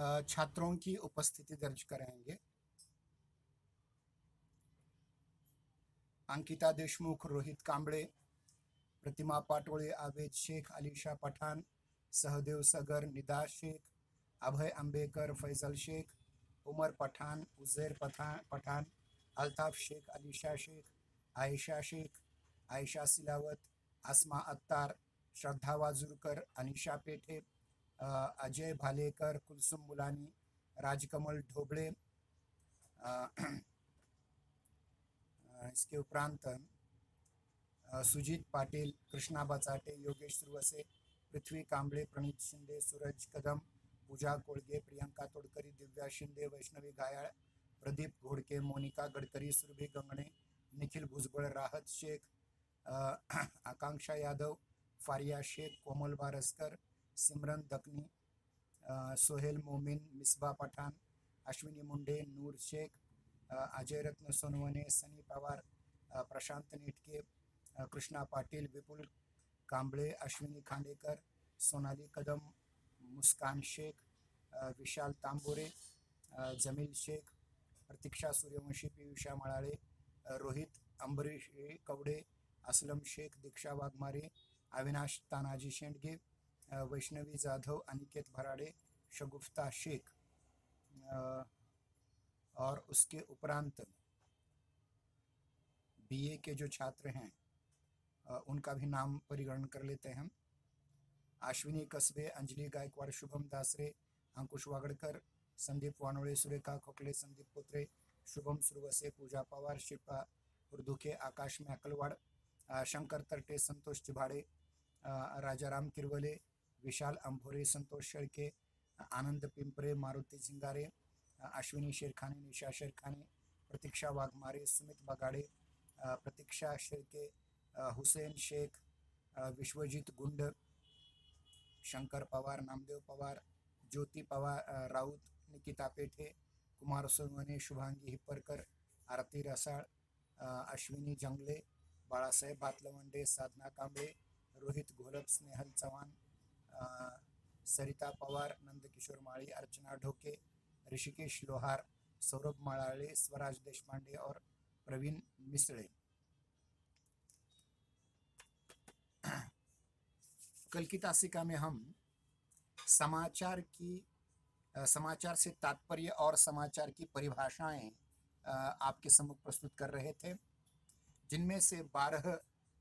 छात्रों की उपस्थिति दर्ज कराएंगे। अंकिता देशमुख, रोहित कांबळे, प्रतिमा पाटोळे, आवेद शेख, अलीशा पठान, सहदेव सगर, निदा शेख, अभय अंबेकर, फैजल शेख, उमर पठान, उजैर पठान, अल्ताफ शेख, अलीशा शेख, आयशा शेख, आयशा सिलावत, आसमा अत्तार, श्रद्धा वाजुरकर, अनिशा पेठे, अजय भालेकर, कुलसुम मुलानी, राजकमल ढोबळे, इसके उपरांत सुजीत पाटिल, कृष्णा बचाटे, योगेश सुरवसे, पृथ्वी कांबळे, प्रणीत शिंदे, सूरज कदम, पूजा कोळगे, प्रियंका तोडकरी, दिव्या शिंदे, वैष्णवी गायाळ, प्रदीप घोडके, मोनिका गडकरी, सुरभि गंगणे, निखिल भुजबळ, राहत शेख, आकांक्षा यादव, फारिया शेख, कोमल बारसकर, सिमरन दकनी, सोहेल मोमिन, मिसबा पठान, अश्विनी मुंडे, नूर शेख, अजय रत्न सोनवणे, सनी पवार, प्रशांत नेटके, कृष्णा पाटिल, विपुल कांबळे, अश्विनी खांडेकर, सोनाली कदम, मुस्कान शेख, विशाल तांबोरे, जमील शेख, प्रतीक्षा सूर्यवंशी, पीयूषा मळाळे, रोहित अंबरीश कवडे, असलम शेख, दीक्षा वाघमारे, अविनाश तानाजी शेंडगे, वैष्णवी जाधव, अनिकेत भराड़े, शगुफ्ता शेख, और उसके उपरांत बीए के जो छात्र हैं उनका भी नाम परिगणन कर लेते हैं। अश्विनी कसबे, अंजलि गायकवाड़, शुभम दासरे, अंकुश वागड़कर, संदीप वानोळे, सुरेखा खोकले, संदीप पुत्रे, शुभम सुरवसे, पूजा पवार, शिल्पा उर्दुके, आकाश मैकलवाड़, शंकर तरटे, संतोष चिभाड़े, राजाराम किरवले, विशाल अंभोरे, संतोष शेळके, आनंद पिंपरे, मारुति झिंगारे, अश्विनी शेरखाने, निशा शेरखाने, प्रतीक्षा वाघमारे, सुमित बगाड़े, प्रतीक्षा शेरके, हुसैन शेख, विश्वजीत गुंड, शंकर पवार, नामदेव पवार, ज्योति पवार राउत, निकिता पेठे, कुमार सोनवणे, शुभांगी हिप्परकर, आरती रसाळ, अश्विनी जंगले, बाळासाहेब भातलवंडे, साधना कांबळे, रोहित घोलप, स्नेहल चव्हाण, सरिता पवार, नंदकिशोर माळी, अर्चना ढोके, ऋषिकेश लोहार, सौरभ मळाळे, स्वराज देशपांडे और प्रवीण मिसळे। कल की तासिका में हम समाचार से तात्पर्य और समाचार की परिभाषाएं आपके सम्मुख प्रस्तुत कर रहे थे, जिनमें से 12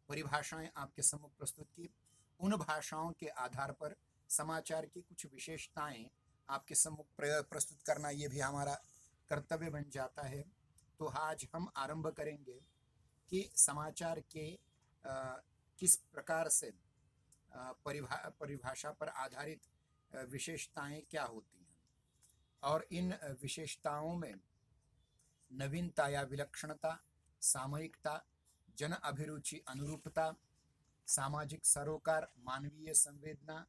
परिभाषाएं आपके सम्मुख प्रस्तुत की। उन भाषाओं के आधार पर समाचार की कुछ विशेषताएं आपके सम्मुख प्रस्तुत करना ये भी हमारा कर्तव्य बन जाता है। तो आज हम आरंभ करेंगे कि समाचार के किस प्रकार से परिभाषा पर आधारित विशेषताएं क्या होती हैं, और इन विशेषताओं में नवीनता या विलक्षणता, सामयिकता, जन अभिरुचि अनुरूपता, सामाजिक सरोकार, मानवीय संवेदना,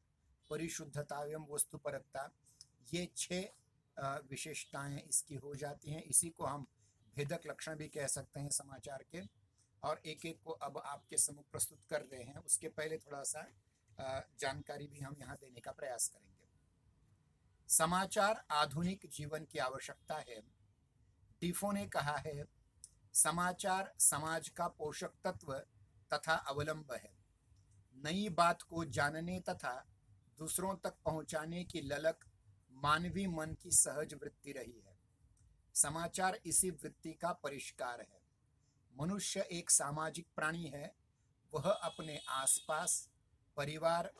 परिशुद्धता एवं वस्तुपरकता, ये 6 विशेषताएं इसकी हो जाती हैं। इसी को हम भेदक लक्षण भी कह सकते हैं समाचार के, और एक एक को अब आपके सम्मुख प्रस्तुत कर रहे हैं। उसके पहले थोड़ा सा जानकारी भी हम यहाँ देने का प्रयास करेंगे। समाचार आधुनिक जीवन की आवश्यकता है। डिफो ने कहा है, समाचार समाज का पोषक तत्व तथा अवलंब है। नई बात को जानने तथा दूसरों तक पहुंचाने की ललक मानवीय मन की सहज वृत्ति रही है। समाचार इसी वृत्ति का परिष्कार है। मनुष्य एक सामाजिक प्राणी है। वह अपने आसपास, परिवार,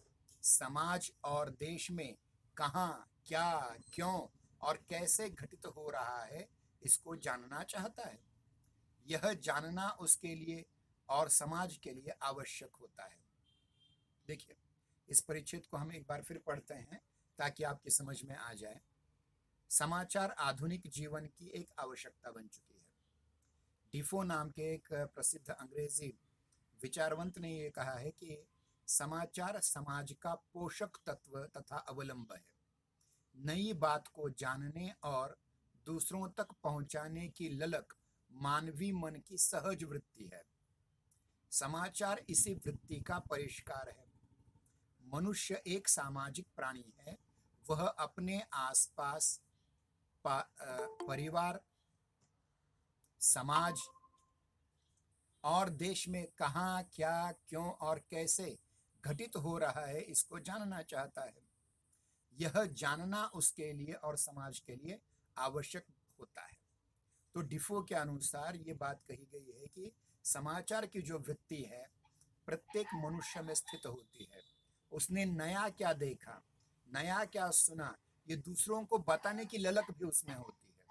समाज और देश में कहाँ, क्या, क्यों और कैसे घटित हो रहा है, इसको जानना चाहता है। यह जानना उसके लिए और समाज के लिए आवश्यक होता है। देखिए, इस परिच्छेद को हम एक बार फिर पढ़ते हैं ताकि आपकी समझ में आ जाए। समाचार आधुनिक जीवन की एक आवश्यकता बन चुकी है। डिफो नाम के एक प्रसिद्ध अंग्रेजी विचारवंत ने यह कहा है कि समाचार समाज का पोषक तत्व तथा अवलंब है। नई बात को जानने और दूसरों तक पहुंचाने की ललक मानवीय मन की सहज वृत्ति है। समाचार इसी वृत्ति का परिष्कार है। मनुष्य एक सामाजिक प्राणी है। वह अपने आसपास परिवार, समाज और देश में कहाँ, क्या, क्यों और कैसे घटित हो रहा है, इसको जानना चाहता है। यह जानना उसके लिए और समाज के लिए आवश्यक होता है। तो डिफो के अनुसार ये बात कही गई है कि समाचार की जो वृत्ति है प्रत्येक मनुष्य में स्थित होती है। उसने नया क्या देखा, नया क्या सुना, ये दूसरों को बताने की ललक भी उसमें होती है।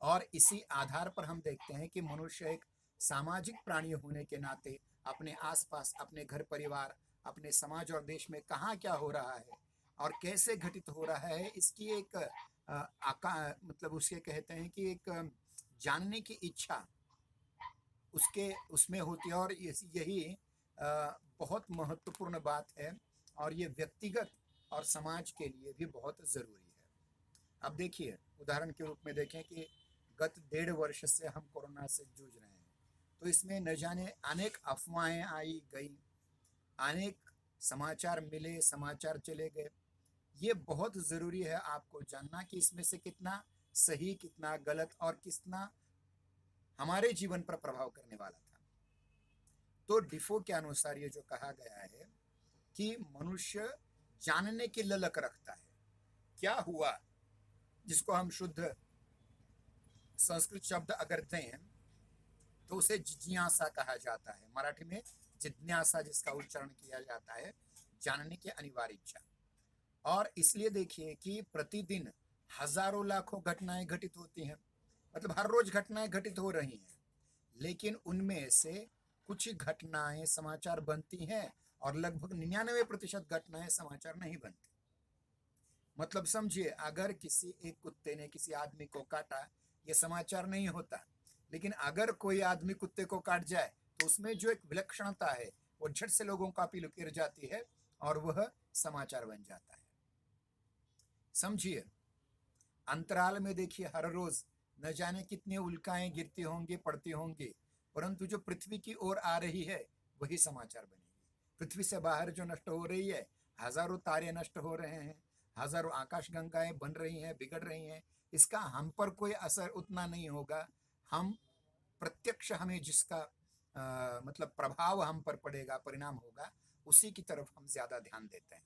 और इसी आधार पर हम देखते हैं कि मनुष्य एक सामाजिक प्राणी होने के नाते अपने आसपास, अपने घर परिवार, अपने समाज और देश में कहाँ क्या हो रहा है और कैसे घटित हो रहा है, इसकी एक मतलब उसके कहते हैं कि एक जानने की इच्छा उसके उसमें होती है। और यही बहुत महत्वपूर्ण बात है और ये व्यक्तिगत और समाज के लिए भी बहुत ज़रूरी है। अब देखिए, उदाहरण के रूप में देखें कि गत 1.5 वर्ष से हम कोरोना से जूझ रहे हैं, तो इसमें न जाने अनेक अफवाहें आई गई, अनेक समाचार मिले, समाचार चले गए। ये बहुत ज़रूरी है आपको जानना कि इसमें से कितना सही, कितना गलत और कितना हमारे जीवन पर प्रभाव करने वाला था। तो डिफो के अनुसार ये जो कहा गया है कि मनुष्य जानने की ललक रखता है। क्या हुआ, जिसको हम शुद्ध संस्कृत शब्द अगर दें तो उसे जिज्ञासा कहा जाता है। मराठी में जिज्ञासा जिसका उच्चारण किया जाता है, जानने की अनिवार्य इच्छा। और इसलिए देखिए कि प्रतिदिन हजारों लाखों घटनाएं घटित होती हैं, मतलब हर रोज घटनाएं घटित हो रही हैं, लेकिन उनमें से कुछ घटनाएं समाचार बनती हैं और लगभग 99% घटनाएं समाचार नहीं बनती। मतलब समझिए, अगर किसी एक कुत्ते ने किसी आदमी को काटा, ये समाचार नहीं होता, लेकिन अगर कोई आदमी कुत्ते को काट जाए तो उसमें जो एक विलक्षणता है वो झट से लोगों का पीछे गिर जाती है और वह समाचार बन जाता है। समझिए, अंतराल में देखिए हर रोज न जाने कितनी उल्काएं गिरती होंगी, पड़ती होंगी, परंतु जो पृथ्वी की ओर आ रही है वही समाचार बनेगी। पृथ्वी से बाहर जो नष्ट हो रही है, हजारों तारे नष्ट हो रहे हैं, हजारों आकाश गंगाएं बन रही हैं, बिगड़ रही हैं, इसका हम पर कोई असर उतना नहीं होगा। हम प्रत्यक्ष हमें जिसका मतलब प्रभाव हम पर पड़ेगा, परिणाम होगा, उसी की तरफ हम ज्यादा ध्यान देते हैं।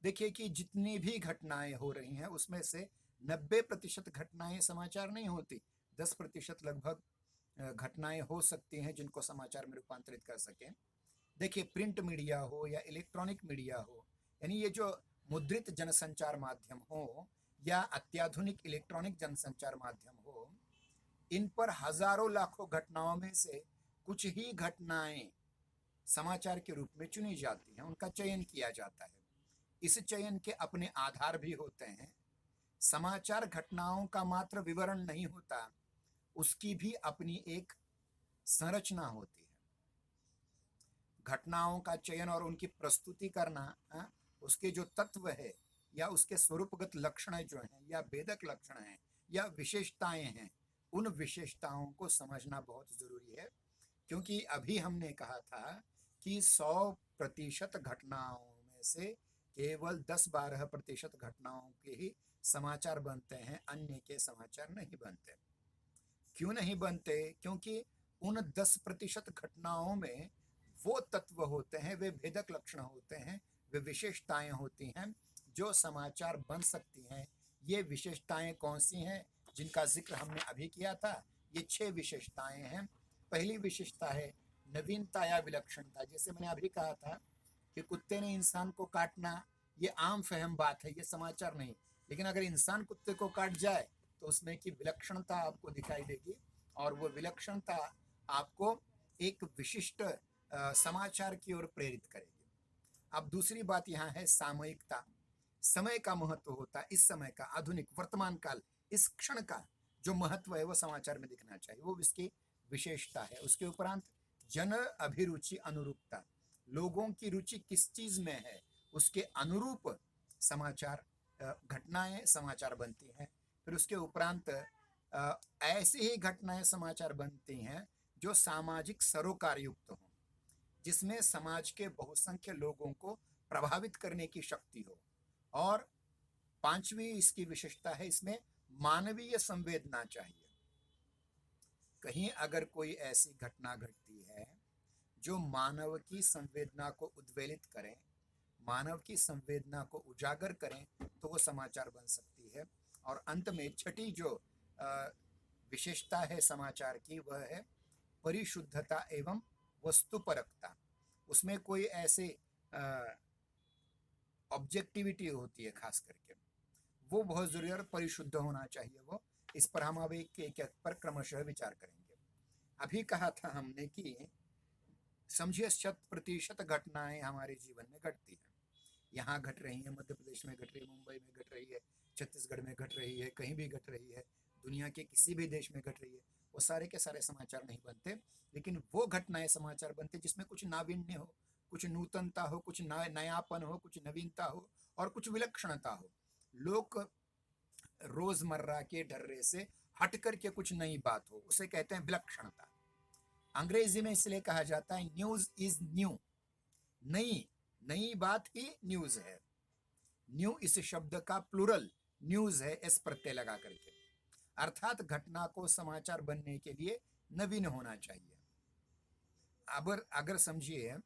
देखिए कि जितनी भी घटनाएं हो रही हैं उसमें से 90% घटनाएं समाचार नहीं होती। 10% लगभग घटनाएं हो सकती हैं जिनको समाचार में रूपांतरित कर सकें। देखिए, प्रिंट मीडिया हो या इलेक्ट्रॉनिक मीडिया हो, यानी ये जो मुद्रित जनसंचार माध्यम हो या अत्याधुनिक इलेक्ट्रॉनिक जनसंचार माध्यम हो, इन पर हजारों लाखों घटनाओं में से कुछ ही घटनाएं समाचार के रूप में चुनी जाती हैं, उनका चयन किया जाता है। इस चयन के अपने आधार भी होते हैं। समाचार घटनाओं का मात्र विवरण नहीं होता, उसकी भी अपनी एक संरचना होती है। घटनाओं का चयन और उनकी प्रस्तुति करना, उसके जो तत्व है या उसके स्वरूपगत लक्षण जो हैं या भेदक लक्षण हैं या विशेषताएं हैं, उन विशेषताओं को समझना बहुत जरूरी है। क्योंकि अभी हमने कहा था कि 100% घटनाओं में से केवल 10-12% घटनाओं के ही समाचार बनते हैं, अन्य के समाचार नहीं बनते। क्यों नहीं बनते? क्योंकि उन 10% घटनाओं में वो तत्व होते हैं, वे भेदक लक्षण होते हैं, वे विशेषताएं होती हैं जो समाचार बन सकती हैं। ये विशेषताएं कौन सी हैं जिनका जिक्र हमने अभी किया था? ये 6 विशेषताएं हैं। पहली विशेषता है नवीनता या विलक्षणता। जैसे मैंने अभी कहा था कि कुत्ते ने इंसान को काटना, ये आम फहम बात है, ये समाचार नहीं। लेकिन अगर इंसान कुत्ते को काट जाए तो उसमें की विलक्षणता आपको दिखाई देगी और वो विलक्षणता आपको एक विशिष्ट समाचार की ओर प्रेरित करेगी। अब दूसरी बात यहाँ है सामयिकता। समय का महत्व होता है, इस समय का, आधुनिक वर्तमान काल, इस क्षण का जो महत्व है वो समाचार में दिखना चाहिए, वो इसकी विशेषता है। उसके उपरांत जन अभिरुचि अनुरूपता, लोगों की रुचि किस चीज में है उसके अनुरूप समाचार, घटनाएं समाचार बनती हैं। फिर उसके उपरांत ऐसी ही घटनाएं समाचार बनती हैं जो सामाजिक सरोकार युक्त हों, जिसमें समाज के बहुसंख्य लोगों को प्रभावित करने की शक्ति हो। और पांचवी इसकी विशेषता है, इसमें मानवीय संवेदना चाहिए। कहीं अगर कोई ऐसी घटना घटती है जो मानव की संवेदना को उद्वेलित करें, मानव की संवेदना को उजागर करें, तो वो समाचार बन सकती है। और अंत में छठी जो विशेषता है समाचार की, वह है परिशुद्धता एवं वस्तुपरकता। उसमें कोई ऐसे ऑब्जेक्टिविटी होती है खास करके, वो बहुत जरूरी और परिशुद्ध होना चाहिए वो। इस पर हम अब एक एक पर क्रमशः विचार करेंगे। अभी कहा था हमने कि समझिए 100% घटनाएं हमारे जीवन में घटती हैं। यहाँ घट रही है, मध्य प्रदेश में घट रही है, मुंबई में घट रही है, छत्तीसगढ़ में घट रही है, कहीं भी घट रही है, दुनिया के किसी भी देश में घट रही है। वो सारे के सारे समाचार नहीं बनते, लेकिन वो घटनाएं समाचार बनते जिसमें कुछ नावीन्य हो, कुछ नूतनता हो, कुछ नयापन हो, कुछ नवीनता हो और कुछ विलक्षणता हो। लोग रोजमर्रा के ढर्रे से हट करके कुछ नई बात हो, उसे कहते हैं विलक्षणता। अंग्रेजी में इसलिए कहा जाता है न्यूज इज न्यू। नई नई बात ही न्यूज है। न्यू इस शब्द का प्लूरल न्यूज है, एस प्रत्यय लगा करके। अर्थात घटना को समाचार बनने के लिए नवीन होना चाहिए। अगर समझिए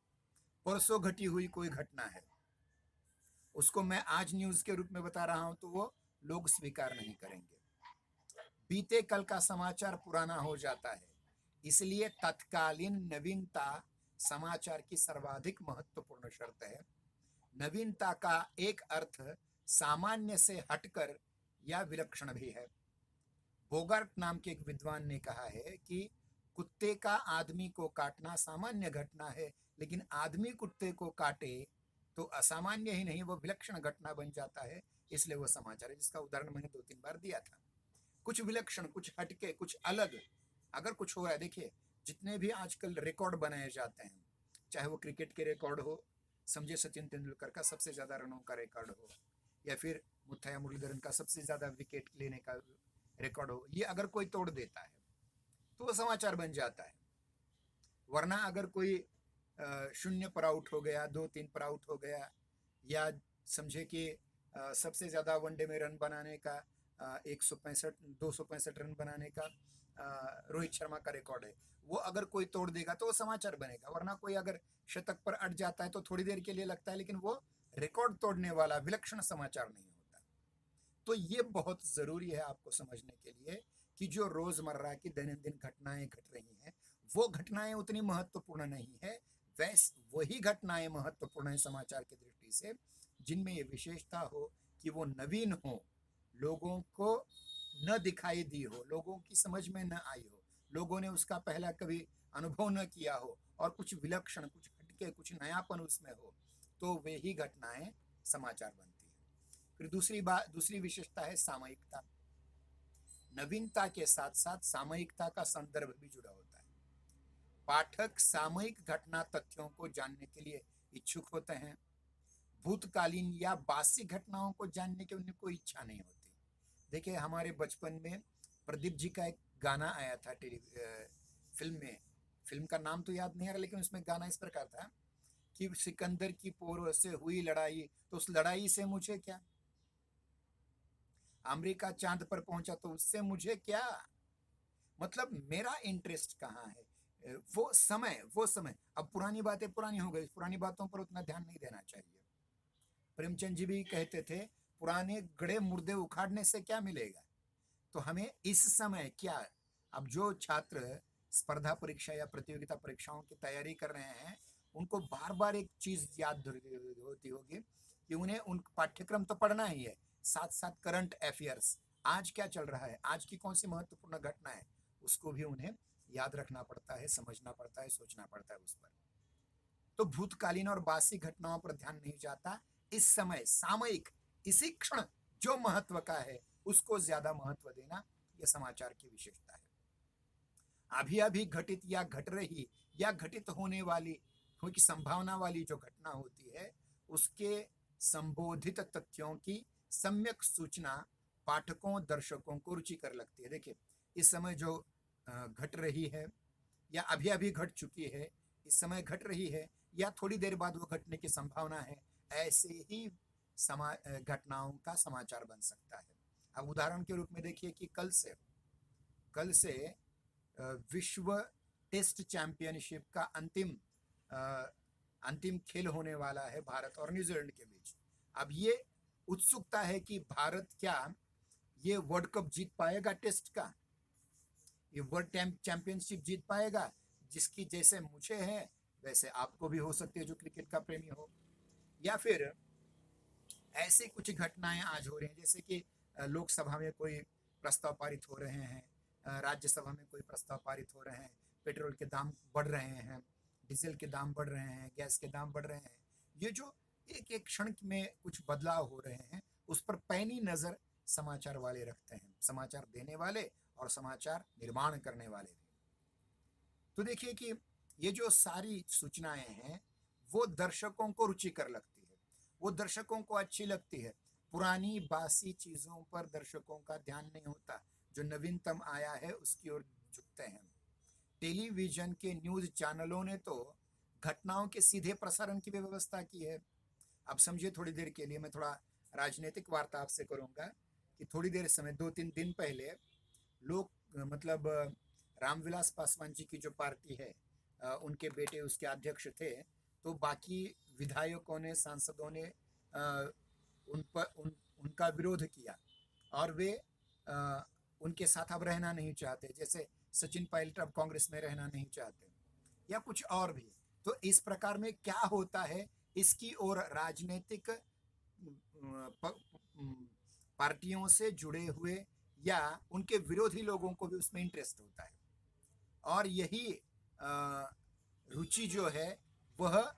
परसों घटी हुई कोई घटना है, उसको मैं आज न्यूज के रूप में बता रहा हूं, तो वो लोग स्वीकार नहीं करेंगे। बीते कल का समाचार पुराना हो जाता है, इसलिए तत्कालीन नवीनता समाचार की सर्वाधिक महत्वपूर्ण शर्त है। नवीनता का एक अर्थ सामान्य से हटकर या विलक्षण भी है। बोगार्ट नाम के एक विद्वान ने कहा है कि कुत्ते का आदमी को काटना सामान्य घटना है, लेकिन आदमी कुत्ते को काटे तो असामान्य ही नहीं, वो विलक्षण घटना बन जाता है, इसलिए वो समाचार है। जिसका उदाहरण मैंने 2-3 बार दिया था। कुछ विलक्षण, कुछ हटके, कुछ अलग अगर कुछ हो रहा है, देखिए जितने भी आजकल रिकॉर्ड बनाए जाते हैं, चाहे वो क्रिकेट के रिकॉर्ड हो, समझे सचिन तेंदुलकर का सबसे ज्यादा रनों का रिकॉर्ड हो, या फिर मुथैया मुरलीधरन का सबसे ज्यादा विकेट लेने का रिकॉर्ड हो, ये अगर कोई तोड़ देता है तो वो समाचार बन जाता है। वरना अगर कोई 0 पर आउट हो गया, 2-3 पर आउट हो गया, या समझे कि सबसे ज्यादा वनडे में रन बनाने का 165 265 रन बनाने का रोहित शर्मा का रिकॉर्ड है, वो अगर कोई तोड़ देगा तो वो समाचार बनेगा। वरना कोई अगर शतक पर अट जाता है तो थोड़ी देर के लिए लगता है, लेकिन वो रिकॉर्ड तोड़ने वाला विलक्षण समाचार नहीं होता। तो ये बहुत जरूरी है आपको समझने के लिए कि जो रोजमर्रा की दैनंदिन घटनाएं घट रही हैं, वो घटनाएं उतनी महत्वपूर्ण नहीं है। वही घटनाएं महत्वपूर्ण है समाचार की दृष्टि से जिनमें ये विशेषता हो कि वो नवीन हो, लोगों को न दिखाई दी हो, लोगों की समझ में न आई हो, लोगों ने उसका पहला कभी अनुभव न किया हो, और कुछ विलक्षण, कुछ हटके, कुछ नयापन उसमें हो, तो वे ही घटनाएं समाचार बनती है। फिर दूसरी विशेषता है सामयिकता। नवीनता के साथ साथ सामयिकता का संदर्भ भी जुड़ा होता है। पाठक सामयिक घटना तथ्यों को जानने के लिए इच्छुक होते हैं। भूतकालीन या बासी घटनाओं को जानने की उन्हें कोई इच्छा नहीं होती। देखिए हमारे बचपन में प्रदीप जी का एक गाना आया था फिल्म में, फिल्म का नाम तो याद नहीं आ रहा, लेकिन उसमें गाना इस प्रकार था कि सिकंदर की पोर से हुई लड़ाई, तो उस लड़ाई से मुझे क्या, अमेरिका चांद पर पहुंचा तो उससे मुझे क्या, मतलब मेरा इंटरेस्ट कहाँ है। वो समय अब पुरानी बातें पुरानी हो गई, पुरानी बातों पर उतना ध्यान नहीं देना चाहिए। प्रेमचंद जी भी कहते थे पुराने गड़े मुर्दे उखाड़ने से क्या मिलेगा। तो हमें इस समय क्या, अब जो छात्र स्पर्धा परीक्षा या प्रतियोगिता परीक्षाओं की तैयारी कर रहे हैं, उनको बार बार एक चीज याद होती होगी कि उन्हें उन पाठ्यक्रम तो पढ़ना ही है, साथ साथ करंट अफेयर्स, आज क्या चल रहा है, आज की कौन सी महत्वपूर्ण घटना है, उसको भी उन्हें याद रखना पड़ता है, समझना पड़ता है, सोचना पड़ता है उस पर। तो भूतकालीन और बासी घटनाओं पर ध्यान नहीं जाता। इस समय सामयिक, इसी क्षण जो महत्व का है उसको ज्यादा महत्व देना, यह समाचार की विशेषता है। अभी अभी घटित या घट रही या घटित होने वाली की संभावना वाली जो घटना होती है, उसके संबोधित तथ्यों की सम्यक सूचना पाठकों, दर्शकों को रुचिकर लगती है। देखिए इस समय जो घट रही है या अभी अभी घट चुकी है, इस समय घट रही है या थोड़ी देर बाद वो घटने की संभावना है, ऐसे ही घटनाओं का समाचार बन सकता है। अब उदाहरण के रूप में देखिए कि कल से विश्व टेस्ट चैंपियनशिप का अंतिम खेल होने वाला है भारत और न्यूजीलैंड के बीच। अब ये उत्सुकता है कि भारत क्या ये वर्ल्ड कप जीत पाएगा, टेस्ट का ये वर्ल्ड चैंपियनशिप जीत पाएगा, जिसकी जैसे मुझे है वैसे आपको भी हो सकती है जो क्रिकेट का प्रेमी हो। या फिर ऐसी कुछ घटनाएं आज हो रही हैं, जैसे कि लोकसभा में कोई प्रस्ताव पारित हो रहे हैं, राज्यसभा में कोई प्रस्ताव पारित हो रहे हैं, पेट्रोल के दाम बढ़ रहे हैं, डीजल के दाम बढ़ रहे हैं, गैस के दाम बढ़ रहे हैं। ये जो एक एक क्षण में कुछ बदलाव हो रहे हैं, उस पर पैनी नज़र समाचार वाले रखते हैं, समाचार देने वाले और समाचार निर्माण करने वाले भी। तो देखिए कि ये जो सारी सूचनाएं हैं वो दर्शकों को रुचिकर लगती है, वो दर्शकों को अच्छी लगती है। पुरानी बासी चीज़ों पर दर्शकों का ध्यान नहीं होता, जो नवीनतम आया है उसकी ओर झुकते हैं। टेलीविज़न के न्यूज़ चैनलों ने तो घटनाओं के सीधे प्रसारण की भी व्यवस्था की है। अब समझिए, थोड़ी देर के लिए मैं थोड़ा राजनीतिक वार्ता आपसे करूंगा कि थोड़ी देर समय 2-3 दिन पहले लोग मतलब रामविलास पासवान जी की जो पार्टी है, उनके बेटे उसके अध्यक्ष थे, तो बाकी विधायकों ने, सांसदों ने उनका विरोध किया और वे उनके साथ अब रहना नहीं चाहते। जैसे सचिन पायलट अब कांग्रेस में रहना नहीं चाहते, या कुछ और भी। तो इस प्रकार में क्या होता है, इसकी ओर राजनीतिक पार्टियों से जुड़े हुए या उनके विरोधी लोगों को भी उसमें इंटरेस्ट होता है, और यही रुचि जो है वह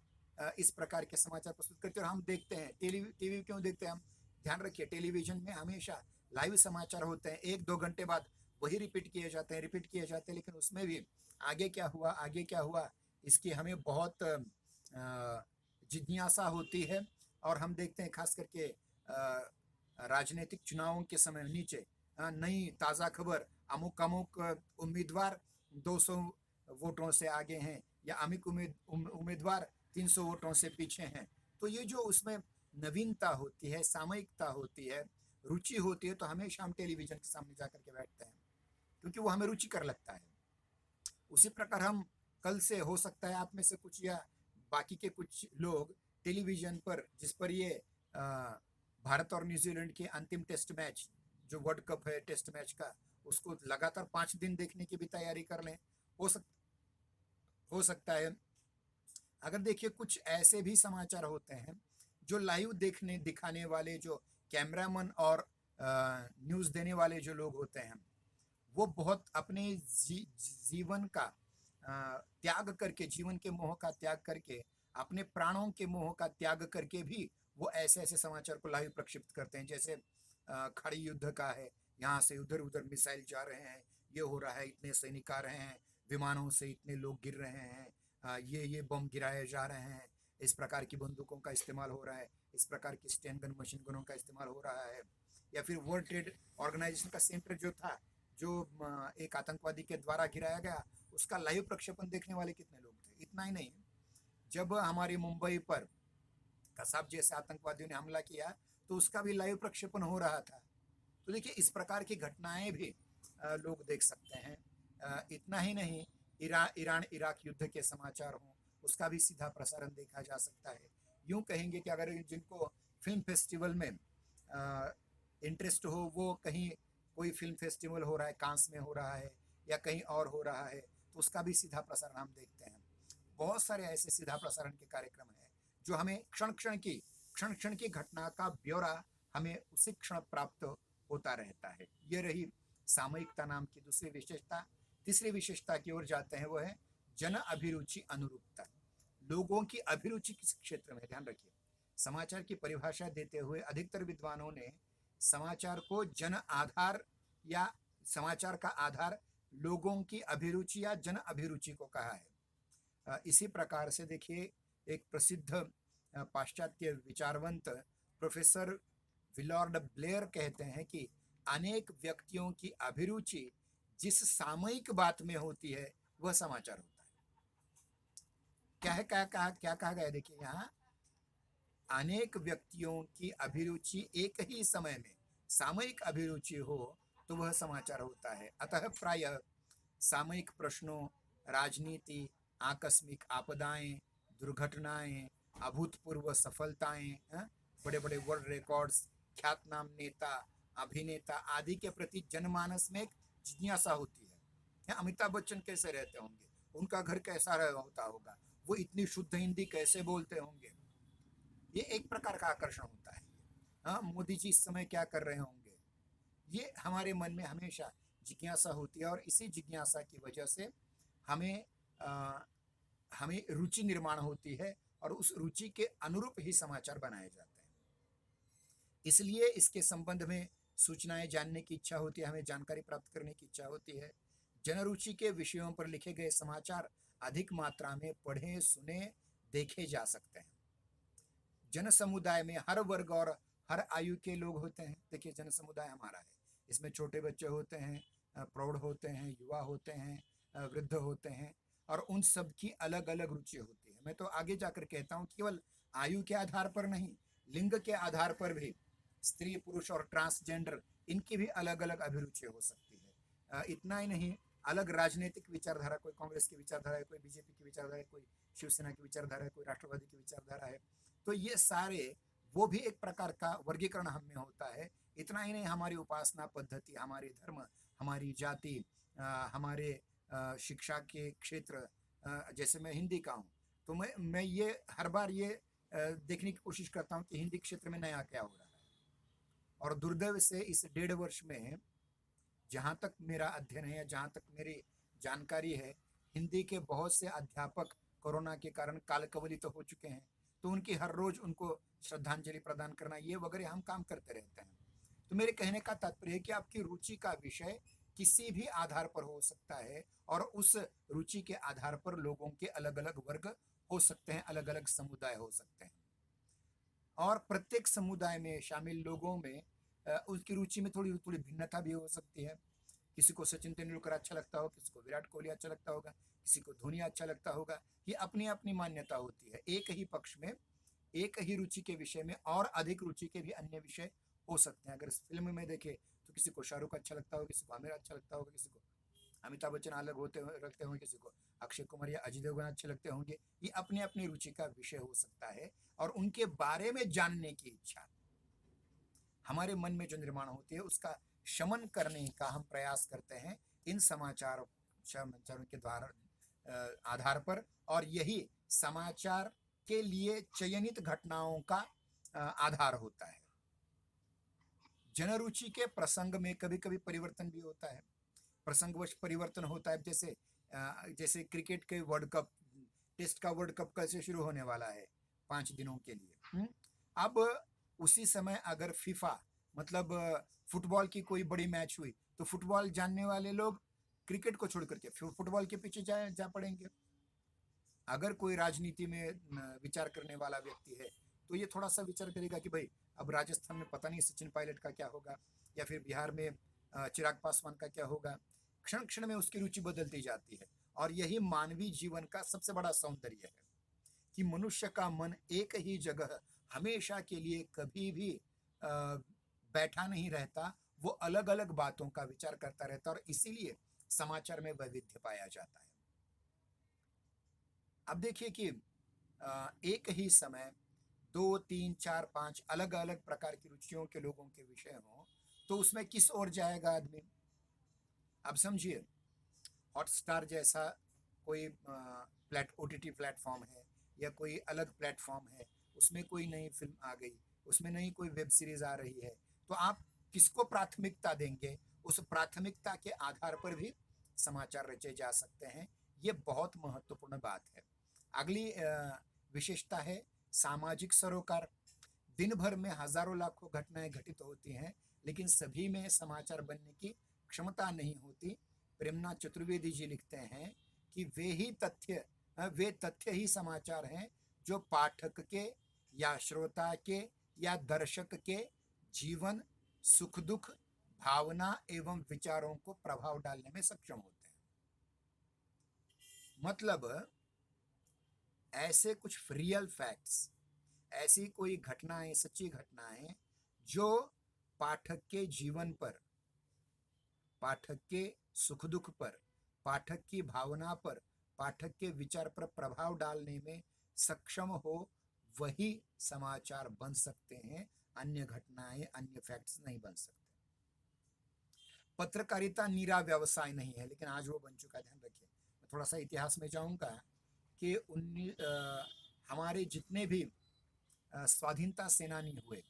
इस प्रकार के समाचार प्रस्तुत करते हैं। और हम देखते हैं टीवी क्यों देखते हैं हम, ध्यान रखिए टेलीविजन में हमेशा लाइव समाचार होते हैं, 1-2 घंटे बाद वही रिपीट किए जाते हैं, लेकिन उसमें भी आगे क्या हुआ इसकी हमें बहुत जिज्ञासा होती है। और हम देखते हैं खास करके राजनीतिक चुनावों के समय नीचे नई ताज़ा खबर, अमुक अमुक उम्मीदवार 200 वोटों से आगे हैं, या अमुक उम्मीदवार 300 वोटों से पीछे हैं। तो ये जो उसमें नवीनता होती है, सामयिकता होती है, रुचि होती है, तो हमेशा हम टेलीविज़न के सामने जाकर के बैठते हैं क्योंकि वो हमें रुचिकर लगता है। उसी प्रकार हम कल से, हो सकता है आप में से कुछ या बाकी के कुछ लोग टेलीविज़न पर, जिस पर ये भारत और न्यूजीलैंड के अंतिम टेस्ट मैच, जो वर्ल्ड कप है टेस्ट मैच का, उसको लगातार 5 दिन देखने की भी तैयारी कर लें। हो सकता है। अगर देखिए कुछ ऐसे भी समाचार होते हैं जो लाइव दिखाने वाले जो कैमरामैन और न्यूज़ देने वाले जो लोग होते हैं, वो बहुत अपने जीवन का त्याग करके, जीवन के मोह का त्याग करके, अपने प्राणों के मोह का त्याग करके भी वो ऐसे ऐसे समाचार को लाइव प्रक्षेपित करते हैं। जैसे खड़ी युद्ध का है, यहाँ से उधर उधर मिसाइल जा रहे हैं, ये हो रहा है, इतने सैनिक आ रहे हैं, विमानों से इतने लोग गिर रहे हैं, ये बम गिराए जा रहे हैं, इस प्रकार की बंदूकों का इस्तेमाल हो रहा है, इस प्रकार की स्टैन गन, मशीन गनों का इस्तेमाल हो रहा है। या फिर वर्ल्ड ट्रेड ऑर्गेनाइजेशन का सेंटर जो था, जो एक आतंकवादी के द्वारा गिराया गया, उसका लाइव प्रक्षेपण देखने वाले कितने लोग थे। इतना ही नहीं, जब हमारी मुंबई पर कसाब जैसे आतंकवादियों ने हमला किया तो उसका भी लाइव प्रक्षेपण हो रहा था। तो देखिए इस प्रकार की घटनाएं भी लोग देख सकते हैं। इतना ही नहीं, ईरान इराक युद्ध के समाचार हों, उसका भी सीधा प्रसारण देखा जा सकता है। यूं कहेंगे कि अगर जिनको फिल्म फेस्टिवल में इंटरेस्ट हो, वो कहीं कोई फिल्म फेस्टिवल हो रहा है, कांस में हो रहा है या कहीं और हो रहा है, तो उसका भी सीधा प्रसारण हम देखते हैं। बहुत सारे ऐसे सीधा प्रसारण के कार्यक्रम हैं जो हमें क्षण क्षण की घटना का ब्यौरा हमें उसी क्षण प्राप्त होता रहता है। ये रही सामयिकता नाम की दूसरी विशेषता। तीसरी विशेषता की ओर जाते हैं, वो है जन अभिरुचि अनुरूपता। लोगों की अभिरुचि किस क्षेत्र में, ध्यान रखिए। समाचार की परिभाषा देते हुए अधिकतर विद्वानों ने समाचार को जन आधार या समाचार का आधार लोगों की अभिरुचि या जन अभिरुचि को कहा है। इसी प्रकार से देखिए, एक प्रसिद्ध पाश्चात्य विचारवंत प्रोफेसर विलॉर्ड ब्लेयर कहते हैं कि अनेक व्यक्तियों की अभिरुचि जिस सामयिक बात में होती है वह समाचार होता है। क्या कहा गया, देखिए यहाँ अनेक व्यक्तियों की अभिरुचि एक ही समय में सामयिक अभिरुचि हो तो वह समाचार होता है। अतः प्रायः सामयिक प्रश्नों, राजनीति, आकस्मिक आपदाएं, दुर्घटनाएं, अभूतपूर्व सफलताएं, बड़े बड़े वर्ल्ड रिकॉर्ड्स, ख्यातनाम नेता, अभिनेता आदि के प्रति जनमानस में एक जिज्ञासा होती है। अमिताभ बच्चन कैसे रहते होंगे, उनका घर कैसा होता होगा, वो इतनी शुद्ध हिंदी कैसे बोलते होंगे, ये एक प्रकार का आकर्षण होता है। हाँ, मोदी जी इस समय क्या कर रहे होंगे, ये हमारे मन में हमेशा जिज्ञासा होती है और इसी जिज्ञासा की वजह से हमें अ, हमें रुचि निर्माण होती है और उस रुचि के अनुरूप ही समाचार बनाए जाते हैं। इसलिए इसके संबंध में सूचनाएं जानने की इच्छा होती है, हमें जानकारी प्राप्त करने की इच्छा होती है। जनरुचि के विषयों पर लिखे गए समाचार अधिक मात्रा में पढ़े, सुने, देखे जा सकते हैं। जन समुदाय में हर वर्ग और हर आयु के लोग होते हैं। देखिए, जन समुदाय हमारा है, इसमें छोटे बच्चे होते हैं, प्रौढ़ होते हैं, युवा होते हैं, वृद्ध होते हैं और उन सब की अलग अलग रुचि होती है। मैं तो आगे जाकर कहता हूँ केवल आयु के आधार पर नहीं, लिंग के आधार पर भी स्त्री, पुरुष और ट्रांसजेंडर इनकी भी अलग अलग अभिरुचि हो सकती है। इतना ही नहीं, अलग राजनीतिक विचारधारा, कोई कांग्रेस की विचारधारा है, कोई बीजेपी की विचारधारा है, कोई शिवसेना की विचारधारा है, कोई राष्ट्रवादी की विचारधारा है। तो ये सारे वो भी एक प्रकार का वर्गीकरण हम में होता है। इतना ही नहीं, हमारी उपासना पद्धति, हमारे धर्म, हमारी जाति, हमारे शिक्षा के क्षेत्र, जैसे मैं हिंदी का हूँ तो मैं ये हर बार ये देखने की कोशिश करता हूँ कि हिंदी क्षेत्र में नया क्या हो रहा है। और दुर्दैव से इस 1.5 वर्ष में जहाँ तक मेरा अध्ययन है या जहाँ तक मेरी जानकारी है, हिंदी के बहुत से अध्यापक कोरोना के कारण कालकवलित तो हो चुके हैं। तो उनकी हर रोज उनको श्रद्धांजलि प्रदान करना, ये वगैरह हम काम करते रहते हैं। तो मेरे कहने का तात्पर्य है कि आपकी रुचि का विषय किसी भी आधार पर हो सकता है और उस रुचि के आधार पर लोगों के अलग अलग वर्ग हो सकते हैं, अलग अलग समुदाय हो सकते हैं। और प्रत्येक समुदाय में शामिल लोगों में उसकी रुचि में थोड़ी थोड़ी भिन्नता भी हो सकती है। किसी को सचिन तेंदुलकर अच्छा लगता हो, किसी को विराट कोहली अच्छा लगता होगा, किसी को धोनी अच्छा लगता होगा। ये अपनी अपनी मान्यता होती है। एक ही पक्ष में, एक ही रुचि के विषय में और अधिक रुचि के भी अन्य विषय हो सकते हैं। अगर इस फिल्म में देखें तो किसी को शाहरुख अच्छा लगता होगा, किसी को आमिर अच्छा लगता होगा, किसी को अमिताभ बच्चन अलग होते रखते होंगे, किसी को अक्षय कुमार या अजय देवगन अच्छे लगते होंगे। ये अपनी अपनी रुचि का विषय हो सकता है और उनके बारे में जानने की इच्छा हमारे मन में जो निर्माण होती है उसका शमन करने का हम प्रयास करते हैं इन समाचारों के द्वारा आधार पर। और यही समाचार के लिए चयनित घटनाओं का आधार होता है। जनरुचि के प्रसंग में कभी कभी परिवर्तन भी होता है, प्रसंगवश परिवर्तन होता है। जैसे क्रिकेट के वर्ल्ड कप, टेस्ट का वर्ल्ड कप कैसे शुरू होने वाला है 5 दिनों के लिए। अब उसी समय अगर फीफा मतलब फुटबॉल की कोई बड़ी मैच हुई तो फुटबॉल जानने वाले लोग क्रिकेट को छोड़ करके फुटबॉल के पीछे जा पड़ेंगे। अगर कोई राजनीति में विचार करने वाला व्यक्ति है तो ये थोड़ा सा विचार करेगा कि भाई अब राजस्थान में पता नहीं सचिन पायलट का क्या होगा, या फिर बिहार में चिराग पासवान का क्या होगा। क्षण क्षण में उसकी रुचि बदलती जाती है और यही मानवीय जीवन का सबसे बड़ा सौंदर्य है कि मनुष्य का मन एक ही जगह हमेशा के लिए कभी भी बैठा नहीं रहता, वो अलग अलग बातों का विचार करता रहता है और इसीलिए समाचार में वैविध्य पाया जाता है। अब देखिए कि एक ही समय 2, 3, 4, 5 अलग अलग प्रकार की रुचियों के लोगों के विषय हों तो उसमें किस ओर जाएगा आदमी। अब समझिए, हॉटस्टार जैसा कोई OTT प्लेटफॉर्म है या कोई अलग प्लेटफॉर्म है, उसमें कोई नई फिल्म आ गई, उसमें नई कोई वेब सीरीज आ रही है, तो आप किसको प्राथमिकता देंगे, उस प्राथमिकता के आधार पर भी समाचार रचे जा सकते हैं। ये बहुत महत्वपूर्ण बात है। अगली विशेषता है सामाजिक सरोकार। दिन भर में हजारों लाखों घटनाएं घटित होती हैं, लेकिन सभी में समाचार बनने की क्षमता नहीं होती। प्रेमनाथ चतुर्वेदी जी लिखते हैं कि वे तथ्य ही समाचार हैं जो पाठक के या श्रोता के या दर्शक के जीवन, सुख दुख, भावना एवं विचारों को प्रभाव डालने में सक्षम होते हैं। मतलब ऐसे कुछ रियल फैक्ट्स, ऐसी कोई घटनाएं, सच्ची घटनाएं जो पाठक के जीवन पर, पाठक के सुख दुख पर, पाठक की भावना पर, पाठक के विचार पर प्रभाव डालने में सक्षम हो, वही समाचार बन सकते हैं। अन्य घटनाएं, अन्य फैक्ट्स नहीं बन सकते। पत्रकारिता नीरा व्यवसाय नहीं है, लेकिन आज वो बन चुका है, ध्यान रखिए। मैं थोड़ा सा इतिहास में जाऊंगा कि हमारे जितने भी स्वाधीनता सेनानी हुए,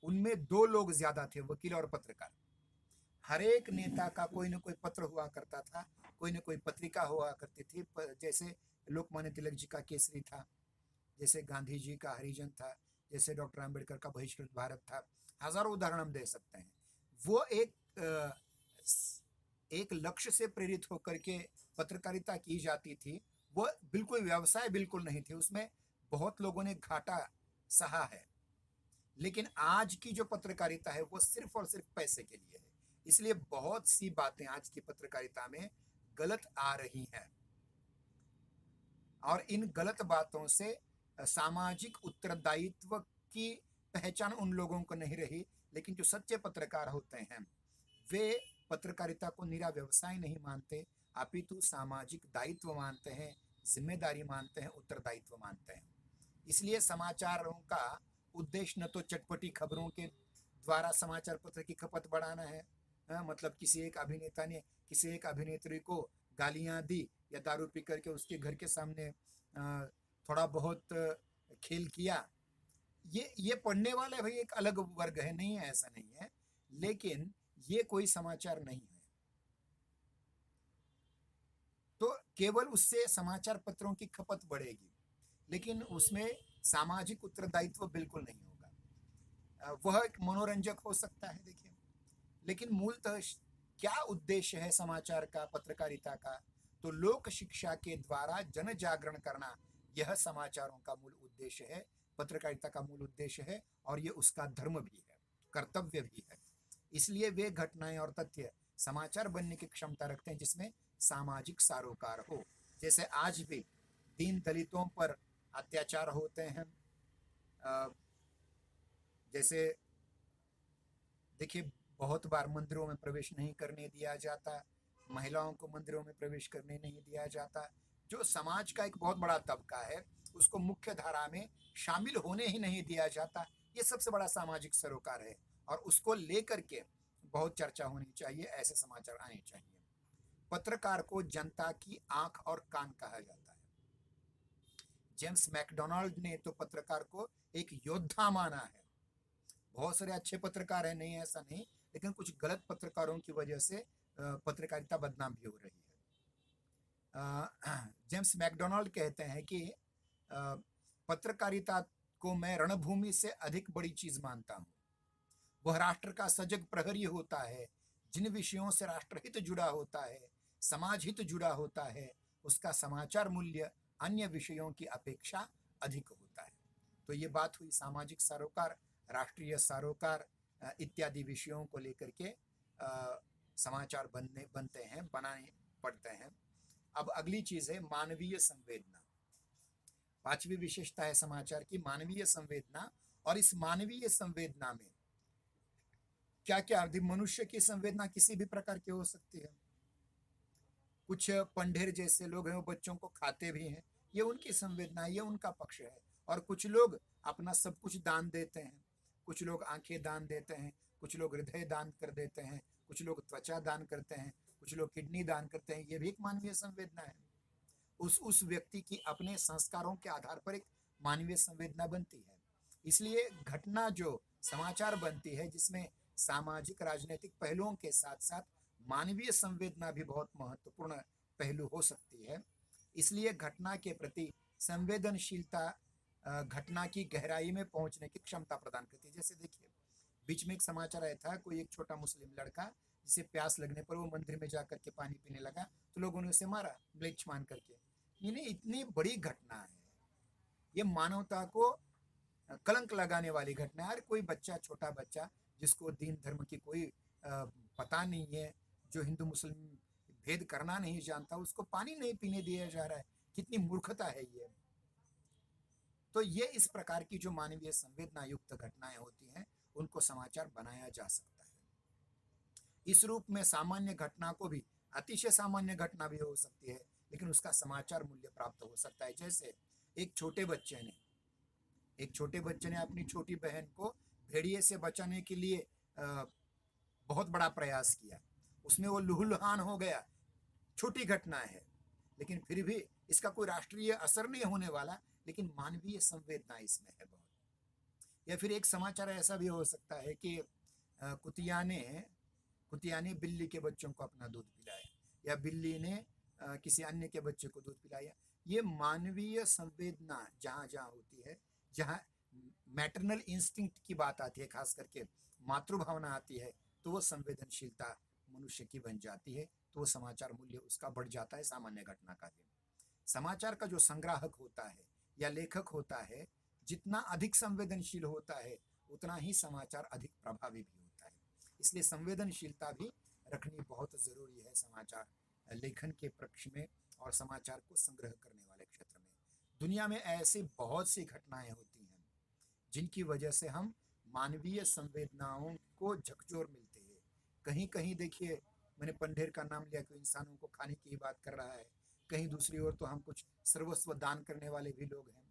उनमें दो लोग ज्यादा थे, वकील और पत्रकार। हर एक नेता का कोई न कोई पत्र हुआ करता था, कोई न कोई पत्रिका हुआ करती थी। जैसे लोकमान्य तिलक जी का केसरी था, जैसे गांधी जी का हरिजन था, जैसे डॉक्टर आम्बेडकर का बहिष्कृत भारत था। हजारों उदाहरण हम दे सकते हैं। वो एक लक्ष्य से प्रेरित होकर के पत्रकारिता की जाती थी। वो बिल्कुल व्यवसाय बिल्कुल नहीं थे, उसमें बहुत लोगों ने घाटा सहा है। लेकिन आज की जो पत्रकारिता है वो सिर्फ और सिर्फ पैसे के लिए है। इसलिए बहुत सी बातें आज की पत्रकारिता में गलत आ रही हैं, और इन गलत बातों से सामाजिक उत्तरदायित्व की पहचान उन लोगों को नहीं रही। लेकिन जो सच्चे पत्रकार होते हैं वे पत्रकारिता को निरा व्यवसाय नहीं मानते, अपितु सामाजिक दायित्व मानते हैं, जिम्मेदारी मानते हैं, उत्तरदायित्व मानते हैं। इसलिए समाचारों का उद्देश्य न तो चटपटी खबरों के द्वारा समाचार पत्र की खपत बढ़ाना है, मतलब किसी एक अभिनेता ने किसी एक अभिनेत्री को गालियां दी या दारू पी करके उसके घर के सामने थोड़ा बहुत खेल किया, ये पढ़ने वाले भाई एक अलग वर्ग है, नहीं है, ऐसा नहीं है। लेकिन ये कोई समाचार नहीं है। तो केवल उससे समाचार पत्रों की खपत बढ़ेगी, लेकिन उसमें सामाजिक उत्तरदायित्व बिल्कुल नहीं होगा। वह एक मनोरंजक हो सकता है, देखिए। लेकिन मूलतः क्या उद्देश्य है समाचार का, पत्रकारिता का? तो लोक शिक्षा के द्वारा जन जागरण करना, यह समाचारों का मूल उद्देश्य है, पत्रकारिता का मूल उद्देश्य है, और ये उसका धर्म भी है, कर्तव्य भी है। इसलिए वे घटनाएं और तथ्य समाचार बनने की क्षमता रखते हैं जिसमें सामाजिक सरोकार हो। जैसे आज भी दीन दलितों पर अत्याचार होते हैं। जैसे देखिए, बहुत बार मंदिरों में प्रवेश नहीं करने दिया जाता, महिलाओं को मंदिरों में प्रवेश करने नहीं दिया जाता। जो समाज का एक बहुत बड़ा तबका है उसको मुख्य धारा में शामिल होने ही नहीं दिया जाता। ये सबसे बड़ा सामाजिक सरोकार है, और उसको लेकर के बहुत चर्चा होनी चाहिए, ऐसे समाचार आने चाहिए। पत्रकार को जनता की आंख और कान कहा जाता है। जेम्स मैकडोनाल्ड ने तो पत्रकार को एक योद्धा माना है। बहुत सारे अच्छे पत्रकार हैं, नहीं ऐसा नहीं, लेकिन कुछ गलत पत्रकारों की वजह से पत्रकारिता बदनाम भी हो रही है। जेम्स मैकडोनाल्ड कहते हैं कि पत्रकारिता को मैं रणभूमि से अधिक बड़ी चीज मानता हूँ। वह राष्ट्र का सजग प्रहरी होता है। जिन विषयों से राष्ट्रहित जुड़ा होता है, समाज हित जुड़ा होता है, उसका समाचार मूल्य अन्य विषयों की अपेक्षा अधिक होता है। तो ये बात हुई सामाजिक सरोकार, राष्ट्रीय सरोकार इत्यादि विषयों को लेकर के समाचार बनते हैं, बनाने पड़ते हैं। अब अगली चीज है मानवीय संवेदना। पांचवी विशेषता है समाचार की मानवीय संवेदना। और इस मानवीय संवेदना में क्या क्या, मनुष्य की संवेदना किसी भी प्रकार की हो सकती है। कुछ पंडेर जैसे लोग हैं, वो बच्चों को खाते भी हैं, ये उनकी संवेदना है, ये उनका पक्ष है। और कुछ लोग अपना सब कुछ दान देते हैं, कुछ लोग आंखें दान देते हैं, कुछ लोग हृदय दान कर देते हैं, कुछ लोग त्वचा दान करते हैं, कुछ लोग किडनी दान करते हैं। ये भी एक मानवीय संवेदना है। उस व्यक्ति की अपने संस्कारों के आधार पर एक मानवीय संवेदना बनती है। इसलिए घटना जो समाचार बनती है जिसमें सामाजिक राजनीतिक पहलुओं के साथ साथ मानवीय संवेदना भी बहुत महत्वपूर्ण पहलू हो सकती है। इसलिए घटना के प्रति संवेदनशीलता घटना की गहराई में पहुंचने की क्षमता प्रदान करती है। जैसे देखिए, बीच में एक समाचार आया था, कोई एक छोटा मुस्लिम लड़का जिसे प्यास लगने पर वो मंदिर में जाकर के पानी पीने लगा, तो लोगों ने उसे मारा ब्लीच मान करके। ये इतनी बड़ी घटना है, ये मानवता को कलंक लगाने वाली घटना है। कोई बच्चा, छोटा बच्चा जिसको दीन धर्म की कोई पता नहीं है, जो हिंदू मुस्लिम भेद करना नहीं जानता, उसको पानी नहीं पीने दिया जा रहा है। कितनी मूर्खता है ये। तो ये इस प्रकार की जो मानवीय संवेदना युक्त घटनाएं होती हैं उनको समाचार बनाया जा सकता है। इस रूप में सामान्य घटना को भी अतिशय सामान्य घटना भी हो सकती है, लेकिन उसका समाचार मूल्य प्राप्त हो सकता है। जैसे एक छोटे बच्चे ने अपनी छोटी बहन को भेड़िए से बचाने के लिए बहुत बड़ा प्रयास किया, उसमें वो लहूलुहान हो गया। छोटी घटना है, लेकिन फिर भी इसका कोई राष्ट्रीय असर नहीं होने वाला, लेकिन मानवीय संवेदना इसमें है बहुत। या फिर एक समाचार ऐसा भी हो सकता है कि कुतिया ने बिल्ली के बच्चों को अपना दूध पिलाया, या बिल्ली ने किसी अन्य के बच्चे को दूध पिलाया। ये मानवीय संवेदना जहाँ जहाँ होती है, जहाँ मैटरनल इंस्टिंक्ट की बात आती है, खास करके मातृभावना आती है, तो वो संवेदनशीलता मनुष्य की बन जाती है, तो वो समाचार मूल्य उसका बढ़ जाता है सामान्य घटना का भी। समाचार का जो संग्राहक होता है या लेखक होता है, जितना अधिक संवेदनशील होता है उतना ही समाचार अधिक प्रभावी भी होता है। इसलिए संवेदनशीलता भी रखनी बहुत जरूरी है समाचार लेखन के पक्ष में और समाचार को संग्रह करने वाले क्षेत्र में। दुनिया में ऐसी बहुत सी घटनाएं होती हैं जिनकी वजह से हम मानवीय संवेदनाओं को झकझोर मिलते हैं। कहीं कहीं देखिए, मैंने पंढेर का नाम लिया, कि इंसानों को खाने की ही बात कर रहा है, कहीं दूसरी ओर तो हम कुछ सर्वस्व दान करने वाले भी लोग हैं।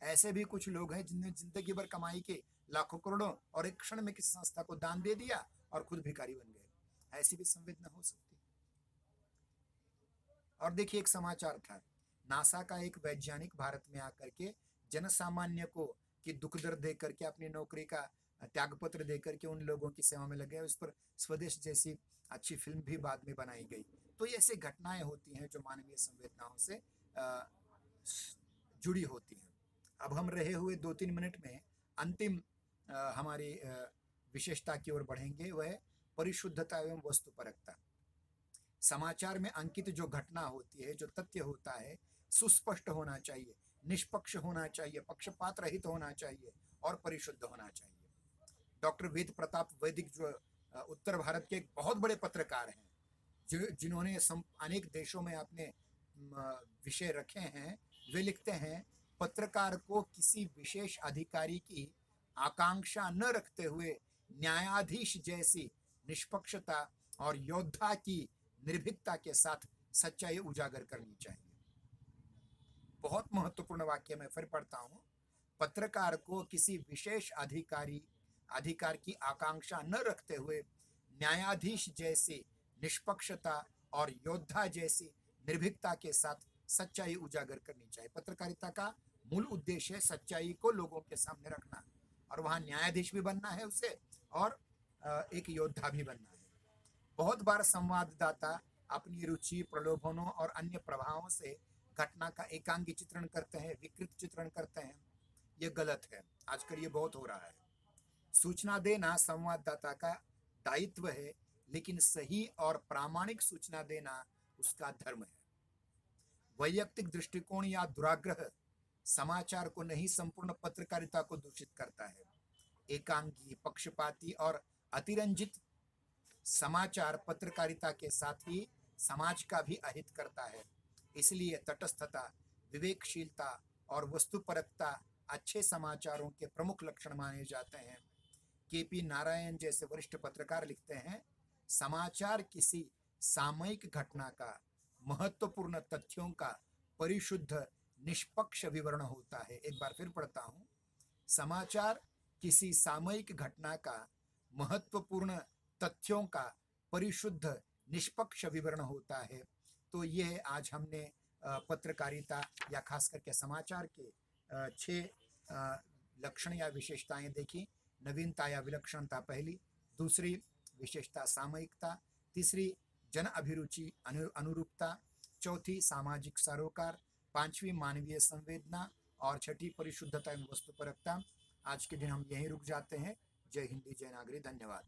ऐसे भी कुछ लोग हैं जिन्होंने जिंदगी भर कमाई के लाखों करोड़ों और एक क्षण में किसी संस्था को दान दे दिया और खुद भिखारी बन गए। ऐसी भी संवेदना हो सकती है। और देखिए, एक समाचार था, नासा का एक वैज्ञानिक भारत में आकर के जनसामान्य को कि दुख दर्द दे करके अपनी नौकरी का त्यागपत्र दे करके उन लोगों की सेवा में लगे। उस पर स्वदेश जैसी अच्छी फिल्म भी बाद में बनाई गई। तो ये ऐसी घटनाएं होती हैं जो मानवीय संवेदनाओं से जुड़ी होती हैं। अब हम रहे हुए 2-3 मिनट में अंतिम हमारी विशेषता की ओर बढ़ेंगे, वह परिशुद्धता एवं वस्तुपरकता। समाचार में अंकित जो घटना होती है, जो तथ्य होता है, सुस्पष्ट होना चाहिए, निष्पक्ष होना चाहिए, पक्षपात रहित होना चाहिए और परिशुद्ध होना चाहिए। डॉक्टर वेद प्रताप वैदिक जो उत्तर भारत के एक बहुत बड़े पत्रकार हैं, जिन्होंने अनेक देशों में अपने विषय रखे हैं, वे लिखते हैं, पत्रकार को किसी विशेष अधिकारी की आकांक्षा न रखते हुए न्यायाधीश जैसी निष्पक्षता और योद्धा की निर्भीकता के साथ सच्चाई उजागर करनी चाहिए। बहुत महत्वपूर्ण वाक्य मैं फिर पढ़ता हूँ। पत्रकार को किसी विशेष अधिकार की आकांक्षा न रखते हुए न्यायाधीश जैसी निष्पक्षता और योद्धा जैसी निर्भीकता के साथ सच्चाई उजागर करनी चाहिए। पत्रकारिता का मूल उद्देश्य है सच्चाई को लोगों के सामने रखना, और वहाँ न्यायाधीश भी बनना है उसे, और एक योद्धा भी बनना है। बहुत बार संवाददाता अपनी रुचि, प्रलोभनों और अन्य प्रभावों से घटना का एकांगी चित्रण करते हैं, विकृत चित्रण करते हैं। ये गलत है। आजकल ये बहुत हो रहा है। सूचना देना संवाददाता का दायित्व है, लेकिन सही और प्रामाणिक सूचना देना उसका धर्म है। वैयक्तिक दृष्टिकोण या दुराग्रह समाचार को नहीं, संपूर्ण पत्रकारिता को दूषित करता है। एकांगी, पक्षपाती और अतिरंजित समाचार पत्रकारिता के साथ ही समाज का भी अहित करता है। इसलिए तटस्थता, विवेकशीलता और वस्तुपरकता अच्छे समाचारों के प्रमुख लक्षण माने जाते हैं। केपी नारायण जैसे वरिष्ठ पत्रकार लिखते हैं, समाचार किसी सामयिक घटना का, महत्वपूर्ण तथ्यों का परिशुद्ध निष्पक्ष विवरण होता है। एक बार फिर पढ़ता हूँ, समाचार किसी सामयिक घटना का, महत्वपूर्ण तथ्यों का परिशुद्ध निष्पक्ष विवरण होता है। तो ये आज हमने पत्रकारिता या खास करके समाचार के 6 लक्षण या विशेषताएं देखी। नवीनता या विलक्षणता पहली, दूसरी विशेषता सामयिकता, तीसरी जन अभिरुचि अनुरूपता, चौथी सामाजिक सरोकार, पांचवी मानवीय संवेदना और छठी परिशुद्धता एवं वस्तुपरकता। आज के दिन हम यहीं रुक जाते हैं। जय हिंदी, जय नागरी, धन्यवाद।